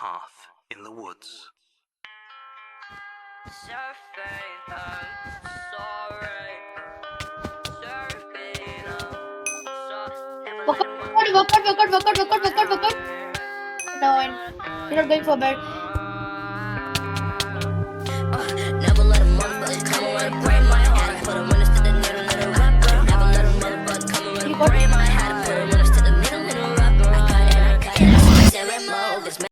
path in the woods. Walk out. No, you're not going for bed. Never let a motherfucker come around and break my heart. Put a witness to the needle, let it rap. Never let a motherfucker come around and break my heart.